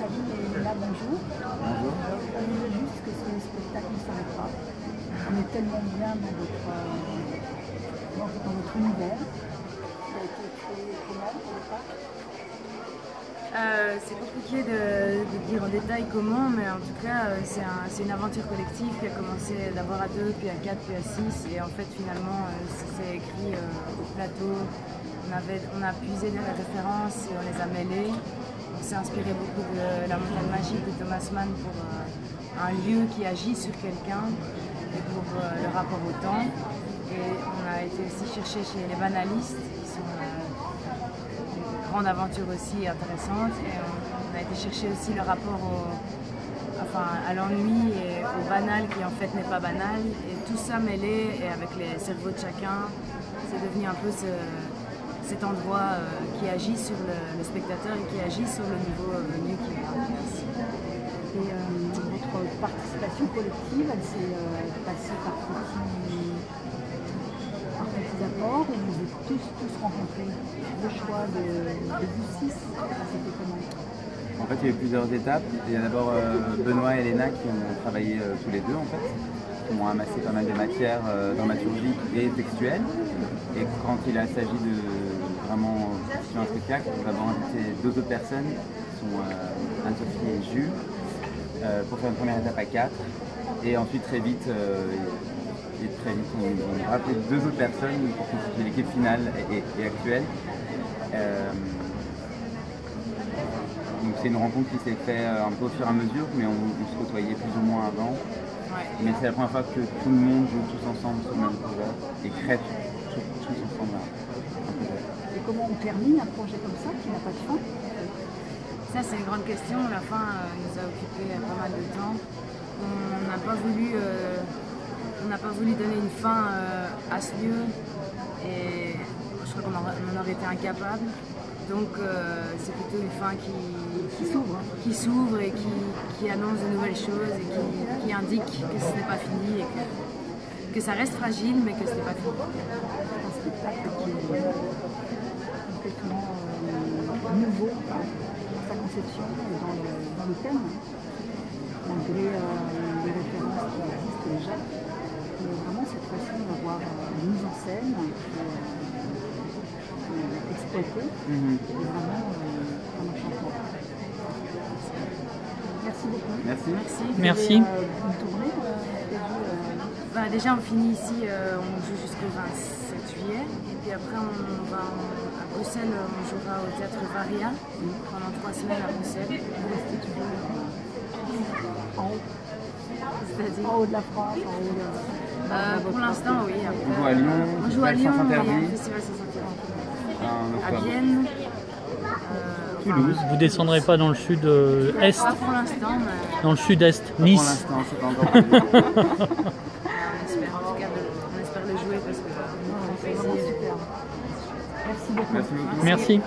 Salut Léna, bonjour. Bonjour. On veut juste que ce spectacle ne s'arrête pas. On est tellement bien dans votre univers. Ça a été créé comment au départ? C'est compliqué de dire en détail comment, mais en tout cas c'est une aventure collective qui a commencé d'abord à 2, puis à 4, puis à 6, et en fait finalement c'est écrit au plateau. On a puisé des références et on les a mêlées. On s'est inspiré beaucoup de La Montagne Magique de Thomas Mann pour un lieu qui agit sur quelqu'un et pour le rapport au temps. Et on a été aussi chercher chez les banalistes, qui sont une grande aventure aussi intéressante. Et on a été chercher aussi le rapport à l'ennui et au banal qui en fait n'est pas banal. Et tout ça mêlé, et avec les cerveaux de chacun, c'est devenu un peu cet endroit qui agit sur le spectateur et qui agit sur le nouveau venu qui est ici. Et votre participation collective, elle s'est passée par petits apports, et vous êtes tous rencontrés. Le choix de vous 6, c'était comment? En fait, il y a eu plusieurs étapes. Il y a d'abord Benoît et Léna qui ont travaillé tous les deux, en fait, qui ont amassé pas mal de matières dramaturgiques et textuelles. Et quand il a s'agi de vraiment faire un spectacle, nous avons invité 2 autres personnes, qui sont Anne-Sophie et Jules, pour faire une première étape à 4. Et ensuite, très vite, on a rappelé 2 autres personnes pour constituer l'équipe finale et actuelle. Donc c'est une rencontre qui s'est faite un peu au fur et à mesure, mais on se côtoyait plus ou moins avant. Ouais. Mais c'est la première fois que tout le monde joue tous ensemble sur le même projet et crée tous ensemble un projet. Et comment on termine un projet comme ça qui n'a pas de fin? Ça c'est une grande question. La fin nous a occupé pas mal de temps. On n'a pas voulu donner une fin à ce lieu, et je crois qu'on en aurait été incapable. Donc c'est plutôt une fin qui s'ouvre et qui annonce de nouvelles choses et qui indique que ce n'est pas fini et que ça reste fragile, mais que ce n'est pas fini. Un spectacle qui est complètement nouveau dans sa conception et dans le thème, malgré les références qui existent déjà. Mais vraiment cette façon d'avoir une mise en scène exploitée est vraiment un enchantement. Merci beaucoup. Merci. Merci. Une tournée Déjà on finit ici, on joue jusqu'au 27 juillet, et puis après on va à Bruxelles, on jouera au Théâtre Varia pendant 3 semaines à Bruxelles. en haut, C'est-à-dire en haut de la France, en haut de... pour l'instant oui. On joue à Lyon, On joue à Lyon, Sans il y a Interdit, un festival sans interdit. en À octobre. Vienne. Toulouse. Vous descendrez pas dans le sud-est, Pas pour l'instant, mais dans le sud-est, Pour Nice. l'instant, c'est pas encore prévu. on espère le jouer parce que C'est vraiment super. Merci beaucoup. Merci beaucoup. Merci.